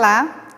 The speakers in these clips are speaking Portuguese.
Olá,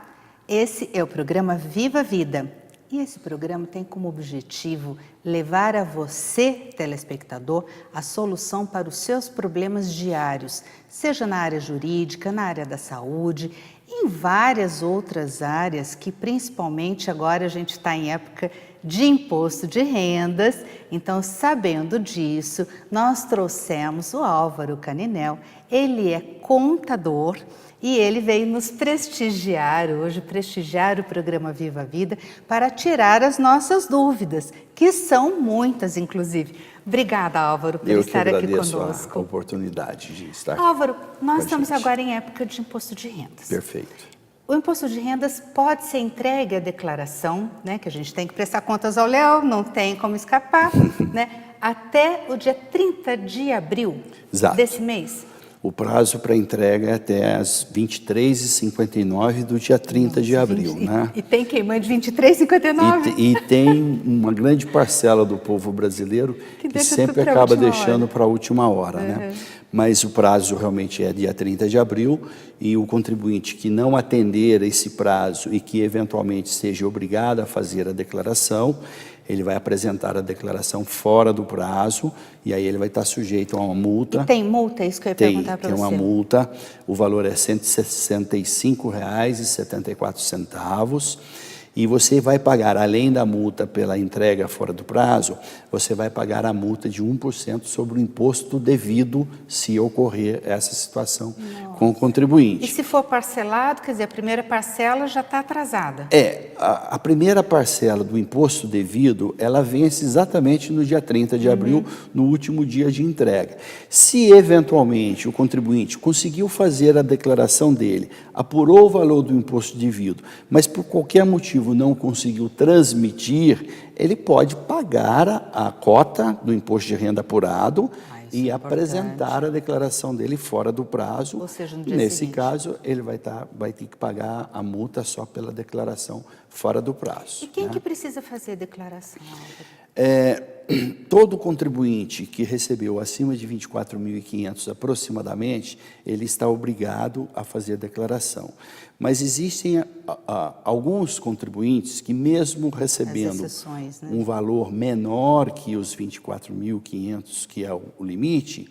esse é o programa Viva a Vida. E esse programa tem como objetivo levar a você, telespectador, a solução para os seus problemas diários, seja na área jurídica, na área da saúde, em várias outras áreas que principalmente agora a gente está em época de imposto de rendas. Então, sabendo disso, nós trouxemos o Álvaro Caninel. Ele é contador e ele veio nos prestigiar hoje, prestigiar o programa Viva a Vida, para tirar as nossas dúvidas, que são muitas, inclusive. Obrigada, Álvaro, por estar aqui conosco. Eu que agradeço a oportunidade de estar Álvaro, nós estamos agora em época de imposto de rendas. Perfeito. O imposto de rendas pode ser entregue à declaração, né, que a gente tem que prestar contas ao leão, não tem como escapar, né, até o dia 30 de abril desse mês. O prazo para entrega é até as 23h59 do dia 30 de abril. Né? E tem queimando de 23h59. E tem uma grande parcela do povo brasileiro que sempre acaba deixando para a última hora. Né? Mas o prazo realmente é dia 30 de abril e o contribuinte que não atender esse prazo e que eventualmente seja obrigado a fazer a declaração, ele vai apresentar a declaração fora do prazo e aí ele vai estar sujeito a uma multa. E tem multa? É isso que eu ia perguntar para você. Tem uma multa, o valor é R$ 165,74. E você vai pagar, além da multa pela entrega fora do prazo, você vai pagar a multa de 1% sobre o imposto devido se ocorrer essa situação com o contribuinte. E se for parcelado, quer dizer, a primeira parcela já está atrasada? A primeira parcela do imposto devido, ela vence exatamente no dia 30 de abril, no último dia de entrega. Se eventualmente o contribuinte conseguiu fazer a declaração dele, apurou o valor do imposto devido, mas por qualquer motivo não conseguiu transmitir, ele pode pagar a cota do imposto de renda apurado e apresentar a declaração dele fora do prazo. Ou seja, no dia Nesse seguinte. caso, ele vai ter que pagar a multa só pela declaração fora do prazo. E quem que precisa fazer a declaração, Álvaro? Todo contribuinte que recebeu acima de 24.500 aproximadamente, ele está obrigado a fazer a declaração. Mas existem alguns contribuintes que mesmo recebendo um valor menor que os 24.500, que é o limite,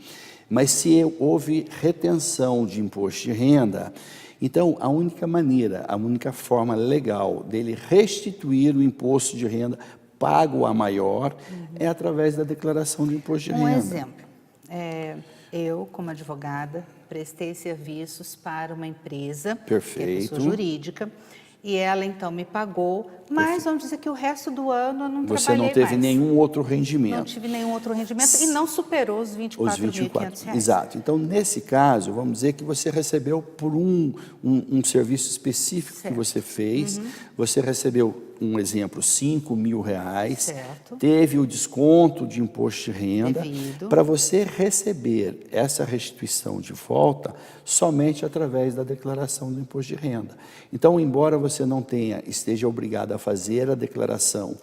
mas se houve retenção de imposto de renda, então a única maneira, a única forma legal dele restituir o imposto de renda pago a maior é através da declaração de imposto de renda. Um exemplo, eu como advogada prestei serviços para uma empresa, que é pessoa jurídica, e ela então me pagou, mas vamos dizer que o resto do ano eu não trabalhei mais. Você não teve nenhum outro rendimento. Não tive nenhum outro rendimento e não superou os R$ 24.500. Exato. Então, nesse caso, vamos dizer que você recebeu por um serviço específico que você fez, você recebeu, um exemplo, R$ 5.000, teve o desconto de imposto de renda, para você receber essa restituição de volta somente através da declaração do imposto de renda. Então, embora você não esteja obrigado a fazer a declaração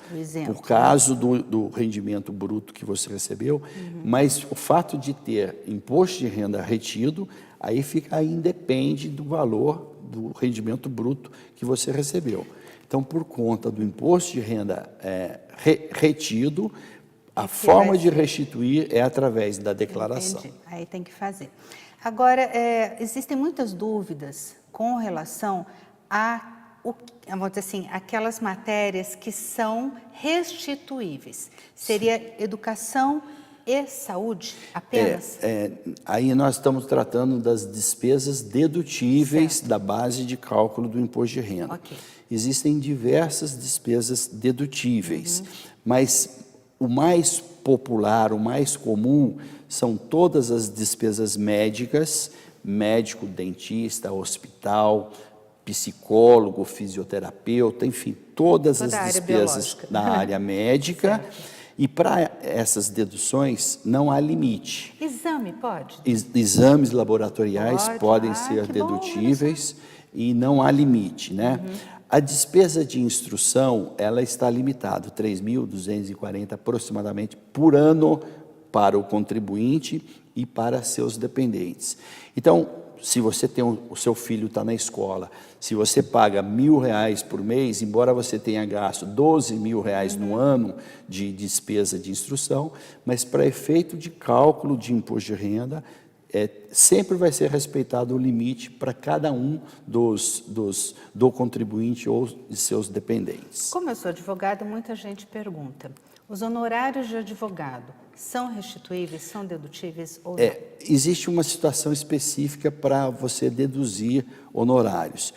por causa do rendimento bruto que você recebeu, mas o fato de ter imposto de renda retido, aí independe do valor do rendimento bruto que você recebeu. Então, por conta do imposto de renda retido, a forma de restituir é através da declaração. Entendi. Aí tem que fazer. Agora, existem muitas dúvidas com relação vamos dizer assim, aquelas matérias que são restituíveis. Seria educação e saúde apenas? Aí nós estamos tratando das despesas dedutíveis da base de cálculo do imposto de renda. Existem diversas despesas dedutíveis, mas o mais popular, o mais comum, são todas as despesas médicas, médico, dentista, hospital, psicólogo, fisioterapeuta, enfim, todas as despesas da área médica. E para essas deduções não há limite. Exame pode? Exames laboratoriais podem ser dedutíveis e não há limite, né? A despesa de instrução, ela está limitada, R$ 3.240 aproximadamente por ano para o contribuinte e para seus dependentes. Então, se você tem o seu filho está na escola, se você paga R$1.000 por mês, embora você tenha gasto R$12.000 no ano de despesa de instrução, mas para efeito de cálculo de imposto de renda, sempre vai ser respeitado o limite para cada um do contribuinte ou de seus dependentes. Como eu sou advogada, muita gente pergunta, os honorários de advogado são restituíveis, são dedutíveis ou não? Existe uma situação específica para você deduzir honorários.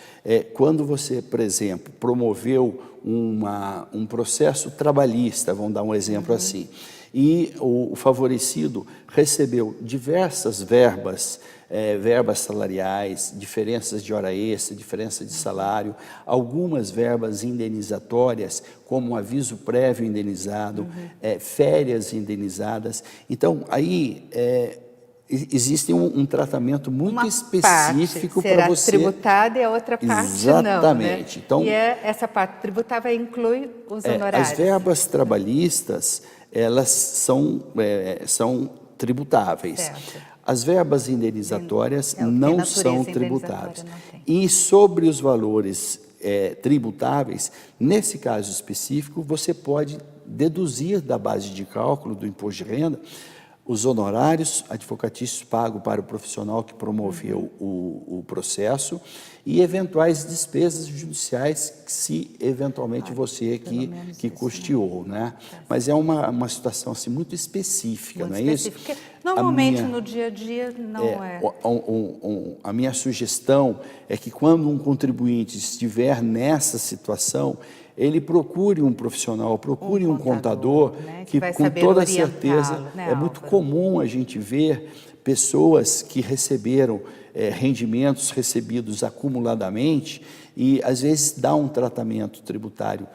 Quando você, por exemplo, promoveu um processo trabalhista, vamos dar um exemplo assim, e o favorecido recebeu diversas verbas, verbas salariais, diferenças de hora extra, diferença de salário, algumas verbas indenizatórias, como um aviso prévio indenizado, férias indenizadas. Então, aí existe um tratamento muito específico para você. Será tributada e a outra parte Exatamente. Não, né? Então, e essa parte tributável inclui os honorários. As verbas trabalhistas, elas são tributáveis. Certo. As verbas indenizatórias não são tributáveis. E sobre os valores tributáveis, nesse caso específico, você pode deduzir da base de cálculo do imposto de renda os honorários advocatícios pagos para o profissional que promoveu o processo e eventuais despesas judiciais, se eventualmente você que custeou, né? Mas é uma situação assim, muito específica, não é isso? Porque normalmente no dia a dia não é. A minha sugestão é que quando um contribuinte estiver nessa situação, ele procure um profissional, procure um contador, né, que com toda certeza é muito comum a gente ver pessoas que receberam rendimentos recebidos acumuladamente e às vezes dá um tratamento tributário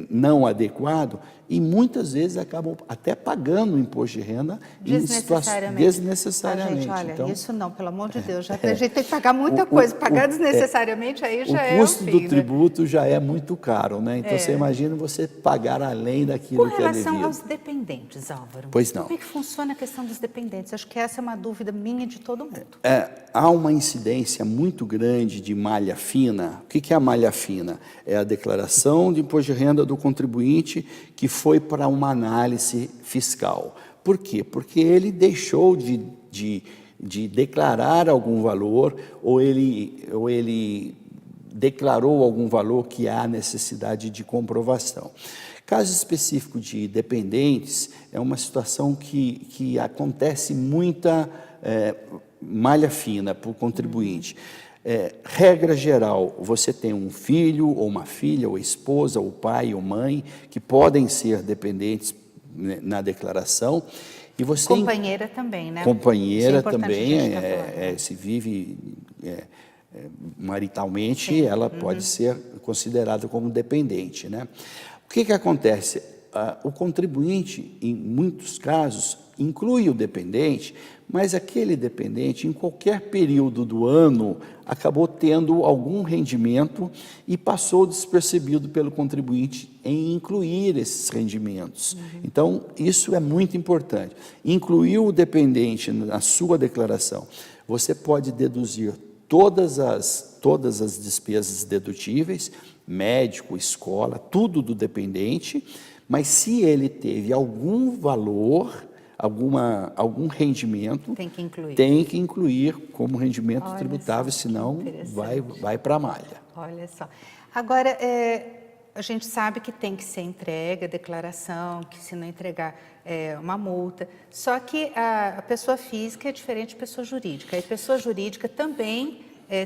não adequado e muitas vezes acabam até pagando o imposto de renda desnecessariamente. Gente, olha, então, isso não, pelo amor de Deus, a gente tem que pagar muita coisa, pagar desnecessariamente aí já é o custo do fim, tributo já é muito caro, né? Então você imagina você pagar além daquilo que é devido. Com relação aos dependentes, Álvaro, pois não. Como é que funciona a questão dos dependentes? Acho que essa é uma dúvida minha de todo mundo. Há uma incidência muito grande de malha fina. O que é a malha fina? É a declaração de imposto de renda do contribuinte que foi para uma análise fiscal. Por quê? Porque ele deixou de declarar algum valor ou ele declarou algum valor que há necessidade de comprovação. Caso específico de dependentes, é uma situação que acontece muita malha fina para o contribuinte. Regra geral, você tem um filho ou uma filha, ou esposa, ou pai ou mãe, que podem ser dependentes na declaração. E você companheira também, né? Companheira também, se vive maritalmente, ela pode ser considerada como dependente, né? O que acontece? O contribuinte, em muitos casos, inclui o dependente, mas aquele dependente, em qualquer período do ano, acabou tendo algum rendimento e passou despercebido pelo contribuinte em incluir esses rendimentos. Então, isso é muito importante. Incluir o dependente na sua declaração. Você pode deduzir todas as despesas dedutíveis, médico, escola, tudo do dependente, mas se ele teve algum valor, algum rendimento, tem que incluir como rendimento tributável, senão vai para a malha. Olha só. Agora, a gente sabe que tem que ser entregue a declaração, que se não entregar uma multa, só que a pessoa física é diferente de pessoa jurídica, e pessoa jurídica também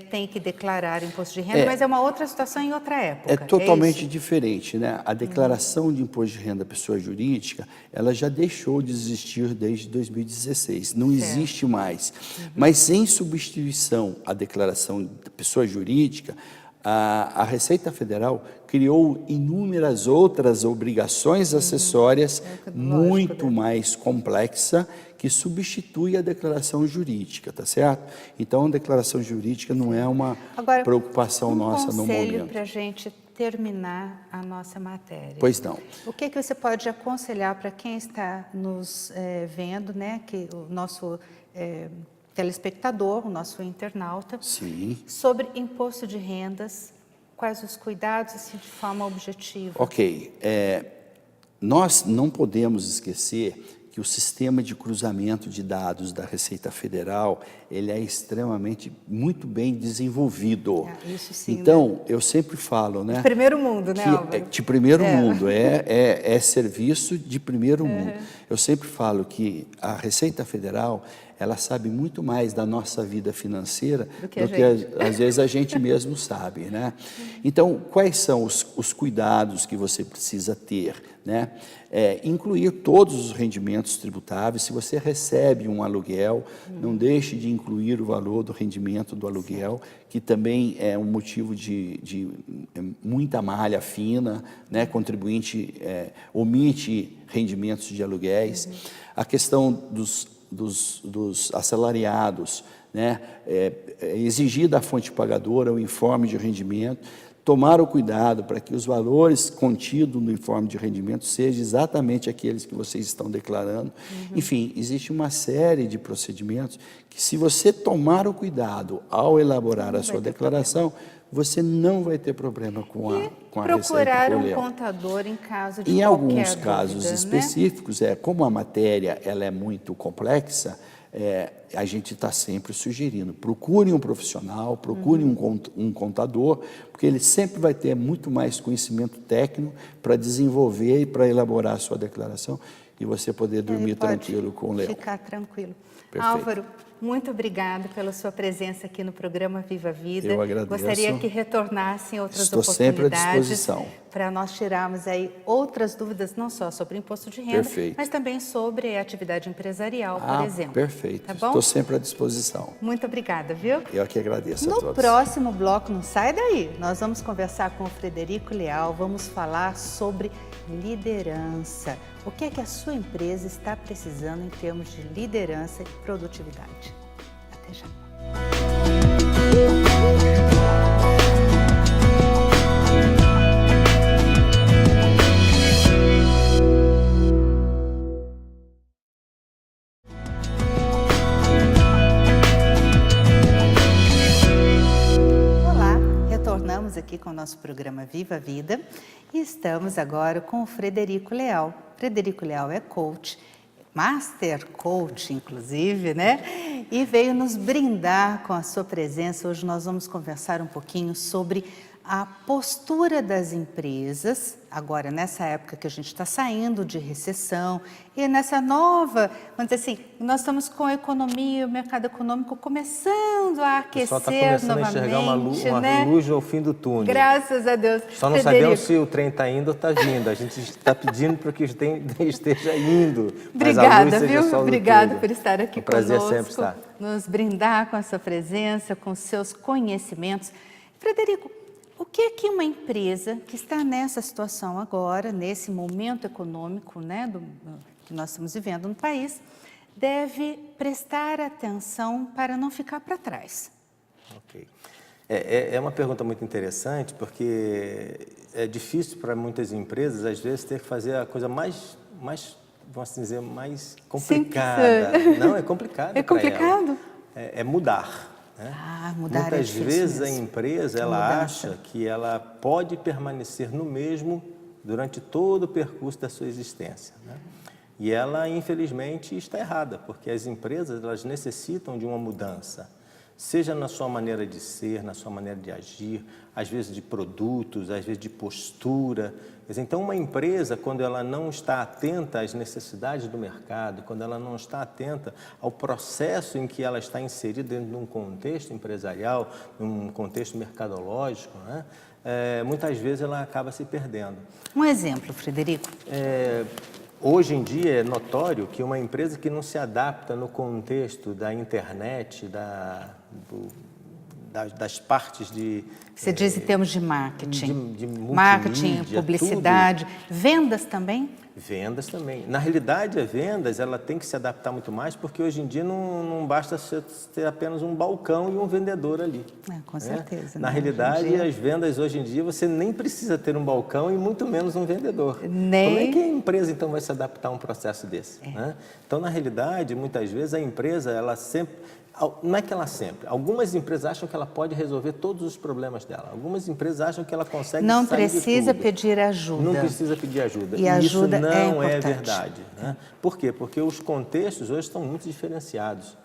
tem que declarar imposto de renda, mas é uma outra situação em outra época. É totalmente diferente, né? A declaração de imposto de renda da pessoa jurídica, ela já deixou de existir desde 2016, não existe mais. Mas em substituição à declaração da pessoa jurídica, a Receita Federal criou inúmeras outras obrigações acessórias muito mais complexas que substitui a declaração jurídica, tá certo? Então, a declaração jurídica não é uma preocupação nossa no momento. Conselho para a gente terminar a nossa matéria. Pois não. O que você pode aconselhar para quem está nos vendo, né? Que o nosso telespectador, o nosso internauta, Sim. sobre imposto de rendas, quais os cuidados, assim, de forma objetiva. Ok. Nós não podemos esquecer que o sistema de cruzamento de dados da Receita Federal, ele é extremamente, muito bem desenvolvido. Isso sim, então, né? eu sempre falo, né? De primeiro mundo, né, Álvaro? De primeiro mundo, é serviço de primeiro mundo. Eu sempre falo que a Receita Federal, ela sabe muito mais da nossa vida financeira do que às vezes a gente mesmo sabe, né? Então, quais são os cuidados que você precisa ter, né? Incluir todos os rendimentos tributáveis. Se você recebe um aluguel, não deixe de incluir o valor do rendimento do aluguel, que também é um motivo de muita malha fina, né? Contribuinte omite rendimentos de aluguéis. A questão dos assalariados, né? Exigir da fonte pagadora o informe de rendimento, tomar o cuidado para que os valores contidos no informe de rendimento sejam exatamente aqueles que vocês estão declarando. Enfim, existe uma série de procedimentos que, se você tomar o cuidado ao elaborar a sua declaração, você não vai ter problema com a Receita. Procurar um contador em caso de Em qualquer alguns casos dúvida, específicos, como a matéria ela é muito complexa, a gente está sempre sugerindo, procure um profissional, procure um contador, porque ele sempre vai ter muito mais conhecimento técnico para desenvolver e para elaborar a sua declaração e você poder dormir tranquilo com o leão. Ficar tranquilo. Perfeito. Álvaro, muito obrigada pela sua presença aqui no programa Viva a Vida. Eu agradeço. Gostaria que retornassem outras Estou oportunidades. sempre à disposição. Para nós tirarmos aí outras dúvidas, não só sobre imposto de renda, Perfeito. mas também sobre atividade empresarial, por exemplo. Perfeito. Tá bom? Estou sempre à disposição. Muito obrigada, viu? Eu que agradeço a No todos. próximo bloco, não sai daí, nós vamos conversar com o Frederico Leal, vamos falar sobre liderança. O que é que a sua empresa está precisando em termos de liderança e produtividade? Até já. Retornamos aqui com o nosso programa Viva a Vida e estamos agora com o Frederico Leal. Frederico Leal é coach, master coach inclusive, né? E veio nos brindar com a sua presença. Hoje nós vamos conversar um pouquinho sobre a postura das empresas, agora nessa época que a gente está saindo de recessão e nessa nova, vamos dizer assim, nós estamos com a economia, o mercado econômico começando a aquecer novamente. O pessoal está começando a enxergar uma luz ao fim do túnel. Graças a Deus. Só não sabemos se o trem está indo ou está vindo. A gente está pedindo para que o trem esteja indo. Obrigada, viu? Obrigada por estar aqui conosco. Prazer sempre estar. Nos brindar com a sua presença, com seus conhecimentos. Frederico, o que é que uma empresa que está nessa situação agora, nesse momento econômico, né, que nós estamos vivendo no país, deve prestar atenção para não ficar para trás? Ok. É uma pergunta muito interessante, porque é difícil para muitas empresas, às vezes, ter que fazer a coisa mais vamos dizer, mais complicada. Simples. Não, é complicado. É complicado? É mudar. Né? Mudar. Muitas vezes mesmo. a empresa ela acha que ela pode permanecer no mesmo durante todo o percurso da sua existência, né? E ela, infelizmente, está errada, porque as empresas elas necessitam de uma mudança, seja na sua maneira de ser, na sua maneira de agir, às vezes de produtos, às vezes de postura. Então, uma empresa, quando ela não está atenta às necessidades do mercado, quando ela não está atenta ao processo em que ela está inserida dentro de um contexto empresarial, num contexto mercadológico, né? Muitas vezes ela acaba se perdendo. Um exemplo, Frederico. Hoje em dia é notório que uma empresa que não se adapta no contexto da internet, das partes de... Você diz em termos de marketing. De marketing, publicidade, tudo. Vendas também? Vendas também. Na realidade, a vendas ela tem que se adaptar muito mais, porque hoje em dia não basta ter apenas um balcão e um vendedor ali. Com certeza. Na realidade, as vendas hoje em dia, você nem precisa ter um balcão e muito menos um vendedor. Como é que a empresa, então, vai se adaptar a um processo desse? Né? Então, na realidade, muitas vezes, a empresa, ela sempre... Não é que ela sempre. Algumas empresas acham que ela pode resolver todos os problemas dela. Algumas empresas acham que ela consegue Não sair de precisa tudo. pedir ajuda. Não precisa pedir ajuda. E ajuda isso é não é importante. verdade. Né? Por quê? Porque os contextos hoje estão muito diferenciados.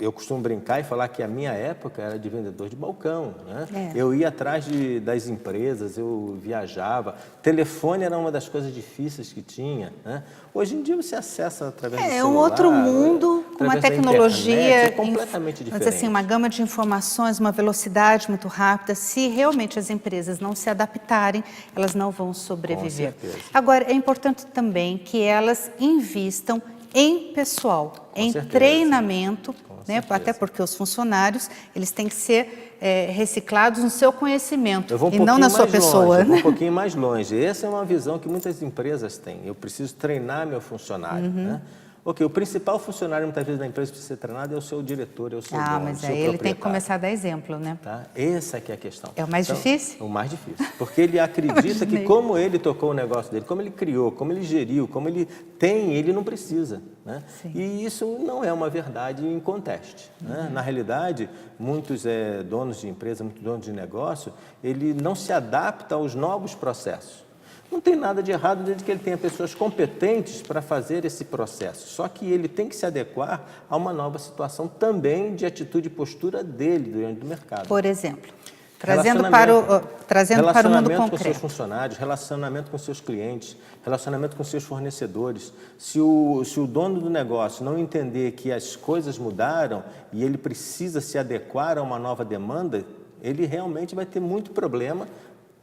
Eu costumo brincar e falar que a minha época era de vendedor de balcão, né? Eu ia atrás das empresas, eu viajava. Telefone era uma das coisas difíceis que tinha, né? Hoje em dia você acessa através do celular. É um outro mundo, com uma tecnologia internet, completamente diferente. Mas assim, uma gama de informações, uma velocidade muito rápida. Se realmente as empresas não se adaptarem, elas não vão sobreviver. Com certeza. Agora, é importante também que elas invistam em pessoal, em certeza. Treinamento, né? Até porque os funcionários eles têm que ser reciclados no seu conhecimento e não na sua pessoa. Eu vou um pouquinho mais longe. Essa é uma visão que muitas empresas têm. Eu preciso treinar meu funcionário. Né? Ok, o principal funcionário muitas vezes da empresa precisa ser treinado é o seu diretor, é o seu dono, mas o seu aí ele tem que proprietário. começar a dar exemplo, né? Tá? Essa que é a questão. É o mais difícil? É o mais difícil. Porque ele acredita que como ele tocou o negócio dele, como ele criou, como ele geriu, como ele tem, ele não precisa. Né? E isso não é uma verdade em conteste. Né? Na realidade, muitos donos de empresa, muitos donos de negócio, ele não se adapta aos novos processos. Não tem nada de errado desde que ele tenha pessoas competentes para fazer esse processo. Só que ele tem que se adequar a uma nova situação também de atitude e postura dele diante do mercado. Por exemplo, trazendo para o mundo relacionamento com seus concreto. funcionários, relacionamento com seus clientes, relacionamento com seus fornecedores. Se o dono do negócio não entender que as coisas mudaram e ele precisa se adequar a uma nova demanda, ele realmente vai ter muito problema,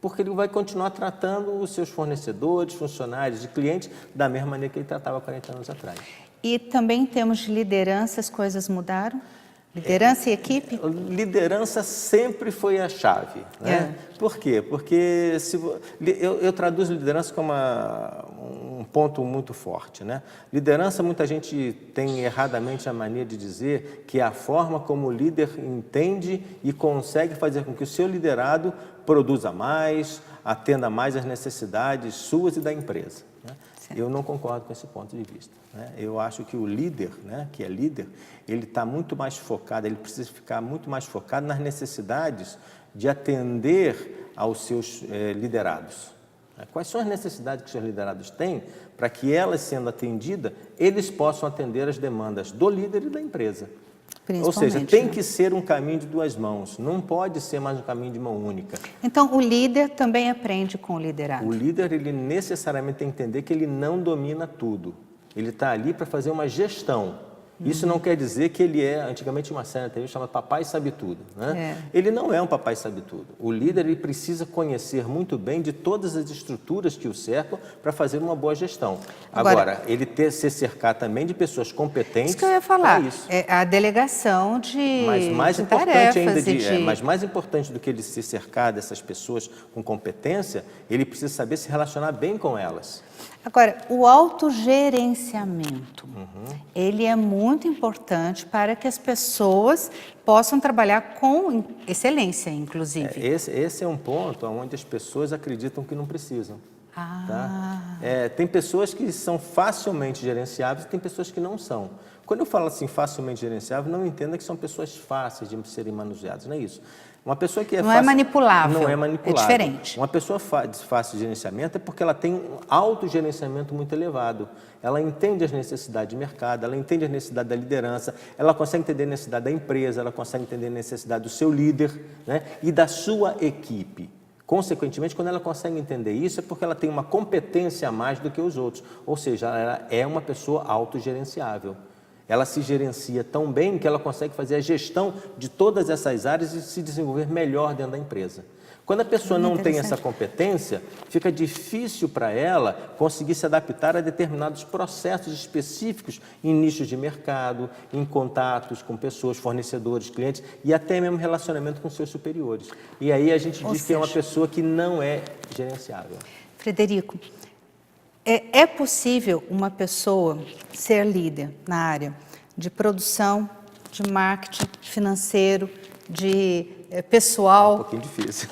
porque ele vai continuar tratando os seus fornecedores, funcionários e clientes da mesma maneira que ele tratava 40 anos atrás. E também em termos de liderança, as coisas mudaram? Liderança e equipe? Liderança sempre foi a chave. Né? Por quê? Porque eu traduzo liderança como um ponto muito forte. Né? Liderança, muita gente tem erradamente a mania de dizer que é a forma como o líder entende e consegue fazer com que o seu liderado produza mais, atenda mais às necessidades suas e da empresa. Né? Eu não concordo com esse ponto de vista. Né? Eu acho que o líder, né, que é líder, ele está muito mais focado, ele precisa ficar muito mais focado nas necessidades de atender aos seus liderados. Quais são as necessidades que os seus liderados têm para que elas, sendo atendidas, eles possam atender as demandas do líder e da empresa. Ou seja, tem que ser um caminho de duas mãos, não pode ser mais um caminho de mão única. Então, o líder também aprende com o liderado? O líder, ele necessariamente tem que entender que ele não domina tudo. Ele está ali para fazer uma gestão. Isso não quer dizer que ele antigamente uma série na TV chamada Papai Sabe Tudo. Né? Ele não é um papai sabe tudo. O líder ele precisa conhecer muito bem de todas as estruturas que o cercam para fazer uma boa gestão. Agora ele se cercar também de pessoas competentes. Isso que eu ia falar, é a delegação de tarefas. Mas mais importante do que ele se cercar dessas pessoas com competência, ele precisa saber se relacionar bem com elas. Agora, o autogerenciamento, ele é muito importante para que as pessoas possam trabalhar com excelência, inclusive. Esse é um ponto onde as pessoas acreditam que não precisam. Tá? Tem pessoas que são facilmente gerenciáveis e tem pessoas que não são. Quando eu falo assim, facilmente gerenciável, não entenda que são pessoas fáceis de serem manuseadas, não é isso. Uma pessoa que não é manipulável. Não é manipulável. É diferente. Uma pessoa de fácil gerenciamento é porque ela tem um autogerenciamento muito elevado. Ela entende as necessidades de mercado, ela entende as necessidades da liderança, ela consegue entender a necessidade da empresa, ela consegue entender a necessidade do seu líder, né, e da sua equipe. Consequentemente, quando ela consegue entender isso, é porque ela tem uma competência a mais do que os outros. Ou seja, ela é uma pessoa autogerenciável. Ela se gerencia tão bem que ela consegue fazer a gestão de todas essas áreas e se desenvolver melhor dentro da empresa. Quando a pessoa não tem essa competência, fica difícil para ela conseguir se adaptar a determinados processos específicos em nichos de mercado, em contatos com pessoas, fornecedores, clientes e até mesmo relacionamento com seus superiores. E aí a gente diz que é uma pessoa que não é gerenciável. Frederico, é possível uma pessoa ser líder na área de produção, de marketing, financeiro, pessoal. Um pouquinho difícil.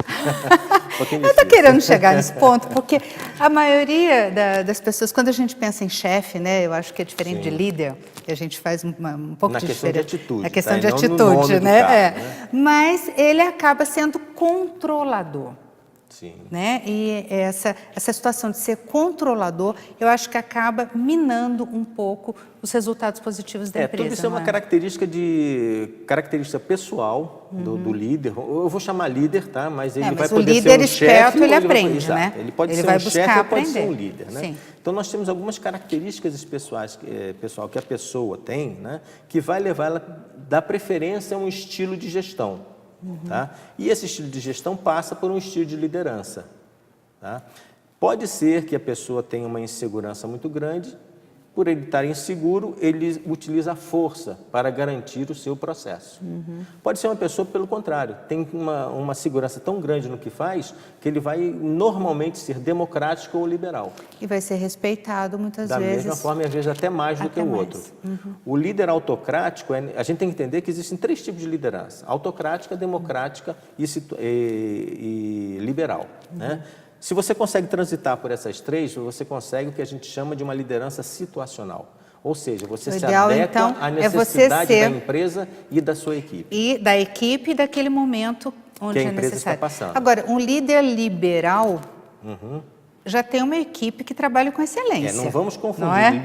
Eu estou querendo chegar nesse ponto, porque a maioria das pessoas, quando a gente pensa em chefe, né, eu acho que é diferente de líder, que a gente faz um pouco de diferença. Na questão de atitude. Na questão tá? de Não atitude, no nome né? do cargo, né? Mas ele acaba sendo controlador. Sim. Né? E essa situação de ser controlador, eu acho que acaba minando um pouco os resultados positivos da empresa. Tudo isso é uma característica pessoal do líder. Eu vou chamar líder, tá? Mas ele vai poder ser um chefe. Ele aprende, né? Ele pode ser um chefe ou pode ser um líder, né? Sim. Então nós temos algumas características pessoal que a pessoa tem, né? Que vai levar ela dar preferência a um estilo de gestão. Tá? E esse estilo de gestão passa por um estilo de liderança. Tá? Pode ser que a pessoa tenha uma insegurança muito grande, por ele estar inseguro, ele utiliza a força para garantir o seu processo. Pode ser uma pessoa, pelo contrário, tem uma segurança tão grande no que faz, que ele vai normalmente ser democrático ou liberal. E vai ser respeitado muitas da vezes. Da mesma forma, e às vezes até mais do que o outro. O líder autocrático, a gente tem que entender que existem 3 tipos de liderança: autocrática, democrática e liberal. Né? Se você consegue transitar por essas 3, você consegue o que a gente chama de uma liderança situacional. Ou seja, você se adequa então, à necessidade da empresa e da sua equipe. E da equipe daquele momento onde que a empresa está passando. Agora, um líder liberal já tem uma equipe que trabalha com excelência. Não vamos confundir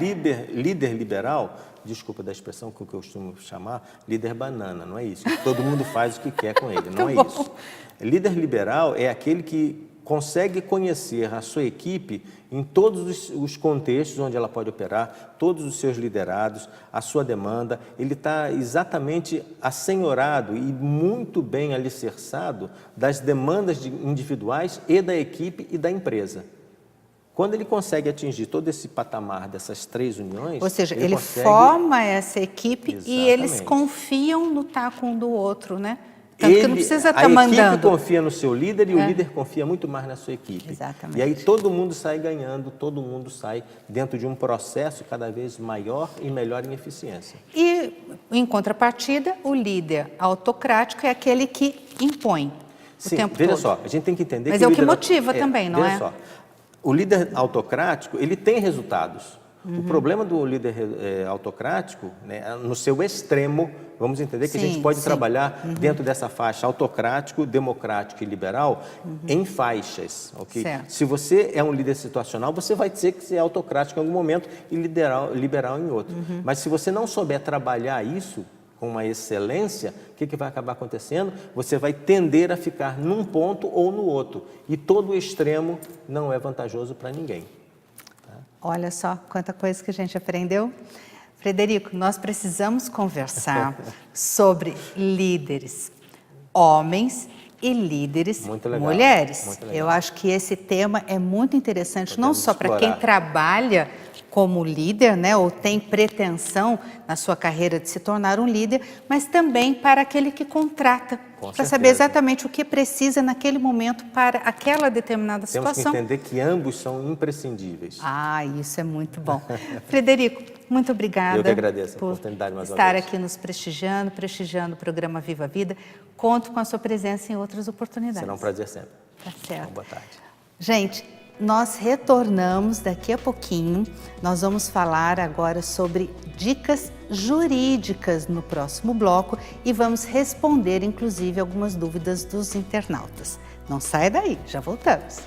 líder liberal, desculpa da expressão que eu costumo chamar, líder banana, não é isso. Todo mundo faz o que quer com ele, não é isso. Líder liberal é aquele que consegue conhecer a sua equipe em todos os contextos onde ela pode operar, todos os seus liderados, a sua demanda. Ele está exatamente assenhorado e muito bem alicerçado das demandas individuais e da equipe e da empresa. Quando ele consegue atingir todo esse patamar dessas 3 uniões... Ou seja, ele forma essa equipe e eles confiam no taco um do outro, né? Tanto que não precisa estar mandando. A equipe confia no seu líder e o líder confia muito mais na sua equipe. Exatamente. E aí todo mundo sai ganhando, todo mundo sai dentro de um processo cada vez maior e melhor em eficiência. E, em contrapartida, o líder autocrático é aquele que impõe o tempo todo. Veja só, a gente tem que entender que... Mas é o que motiva também, não é? Veja só, o líder autocrático, ele tem resultados. O problema do líder autocrático, né, no seu extremo, vamos entender que a gente pode trabalhar dentro dessa faixa autocrático, democrático e liberal em faixas. Okay? Se você é um líder situacional, você vai ter que ser autocrático em algum momento e liberal em outro. Mas se você não souber trabalhar isso com uma excelência, o que vai acabar acontecendo? Você vai tender a ficar num ponto ou no outro. E todo o extremo não é vantajoso para ninguém. Olha só quanta coisa que a gente aprendeu. Frederico, nós precisamos conversar sobre líderes homens e líderes mulheres. Muito legal. Eu acho que esse tema é muito interessante, não só para quem trabalha como líder, né, ou tem pretensão na sua carreira de se tornar um líder, mas também para aquele que contrata, para saber exatamente o que precisa naquele momento para aquela determinada situação. Temos que entender que ambos são imprescindíveis. Ah, isso é muito bom. Frederico, muito obrigada. Eu que agradeço a oportunidade mais uma vez. Estar vez. Aqui nos prestigiando o programa Viva a Vida. Conto com a sua presença em outras oportunidades. Será um prazer sempre. Tá certo. Uma boa tarde. Gente, nós retornamos daqui a pouquinho. Nós vamos falar agora sobre dicas jurídicas no próximo bloco e vamos responder, inclusive, algumas dúvidas dos internautas. Não saia daí, já voltamos.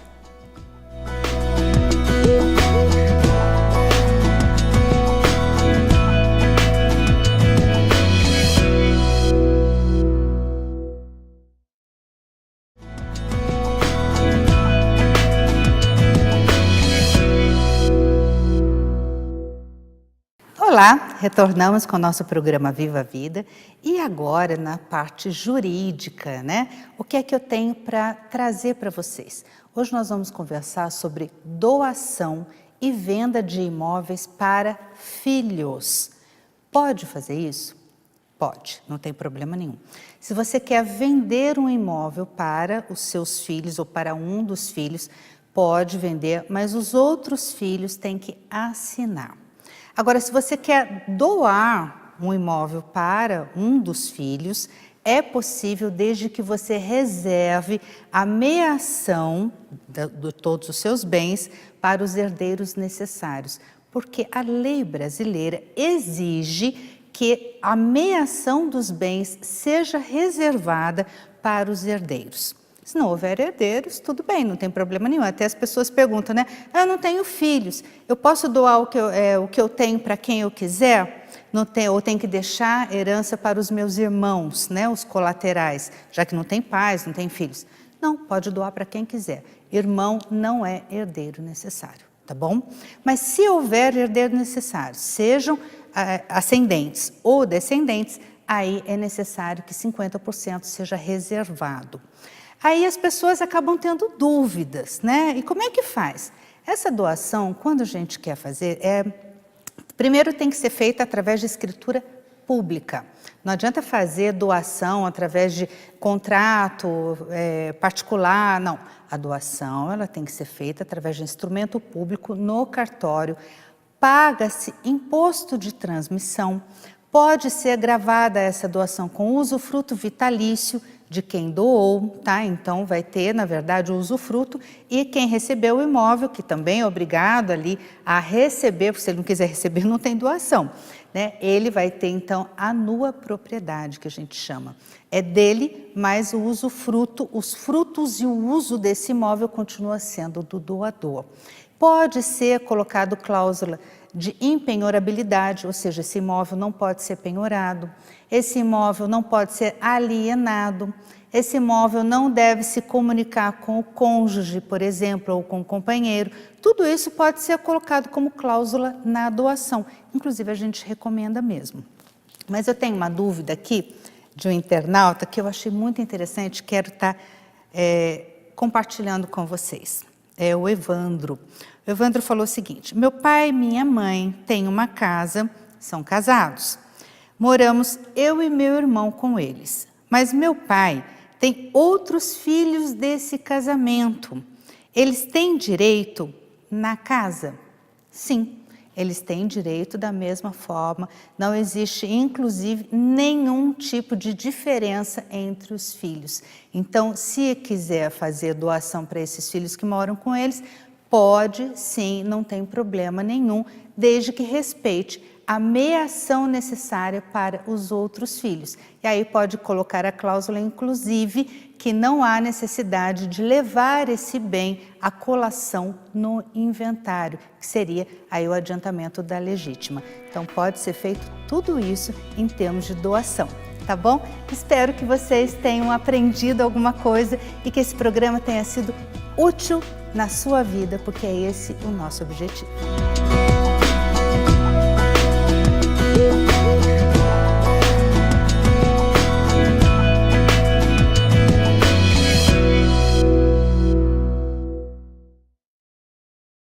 Olá, retornamos com o nosso programa Viva a Vida e agora na parte jurídica, né? O que é que eu tenho para trazer para vocês? Hoje nós vamos conversar sobre doação e venda de imóveis para filhos. Pode fazer isso? Pode, não tem problema nenhum. Se você quer vender um imóvel para os seus filhos ou para um dos filhos, pode vender, mas os outros filhos têm que assinar. Agora, se você quer doar um imóvel para um dos filhos, É possível desde que você reserve a meação de todos os seus bens para os herdeiros necessários, porque a lei brasileira exige que a meação dos bens seja reservada para os herdeiros. Se não houver herdeiros, tudo bem, não tem problema nenhum. Até as pessoas perguntam, né? Eu não tenho filhos, eu posso doar o que eu tenho para quem eu quiser? Não tem, ou tem que deixar herança para os meus irmãos, né? Os colaterais, já que não tem pais, não tem filhos. Não, pode doar para quem quiser. Irmão não é herdeiro necessário, tá bom? Mas se houver herdeiro necessário, sejam ascendentes ou descendentes, aí é necessário que 50% seja reservado. Aí as pessoas acabam tendo dúvidas, né? E como é que faz? Essa doação, quando a gente quer fazer, primeiro tem que ser feita através de escritura pública. Não adianta fazer doação através de contrato particular, não. A doação ela tem que ser feita através de instrumento público no cartório. Paga-se imposto de transmissão. Pode ser gravada essa doação com usufruto vitalício de quem doou, tá? Então vai ter, na verdade, o usufruto, e quem recebeu o imóvel, que também é obrigado ali a receber, porque se ele não quiser receber, não tem doação, né? Ele vai ter, então, a nua propriedade, que a gente chama. É dele, mas o usufruto, os frutos e o uso desse imóvel continua sendo do doador. Pode ser colocado cláusula de impenhorabilidade, ou seja, esse imóvel não pode ser penhorado, esse imóvel não pode ser alienado, esse imóvel não deve se comunicar com o cônjuge, por exemplo, ou com o companheiro. Tudo isso pode ser colocado como cláusula na doação. Inclusive, a gente recomenda mesmo. Mas eu tenho uma dúvida aqui de um internauta que eu achei muito interessante, quero estar compartilhando com vocês. É o Evandro. O Evandro falou o seguinte: meu pai e minha mãe têm uma casa, são casados. Moramos eu e meu irmão com eles. Mas meu pai tem outros filhos desse casamento. Eles têm direito na casa? Sim, eles têm direito da mesma forma. Não existe, inclusive, nenhum tipo de diferença entre os filhos. Então, se quiser fazer doação para esses filhos que moram com eles, pode sim, não tem problema nenhum, desde que respeite a meação necessária para os outros filhos. E aí pode colocar a cláusula, inclusive, que não há necessidade de levar esse bem à colação no inventário, que seria aí o adiantamento da legítima. Então pode ser feito tudo isso em termos de doação, tá bom? Espero que vocês tenham aprendido alguma coisa e que esse programa tenha sido útil na sua vida, porque é esse o nosso objetivo.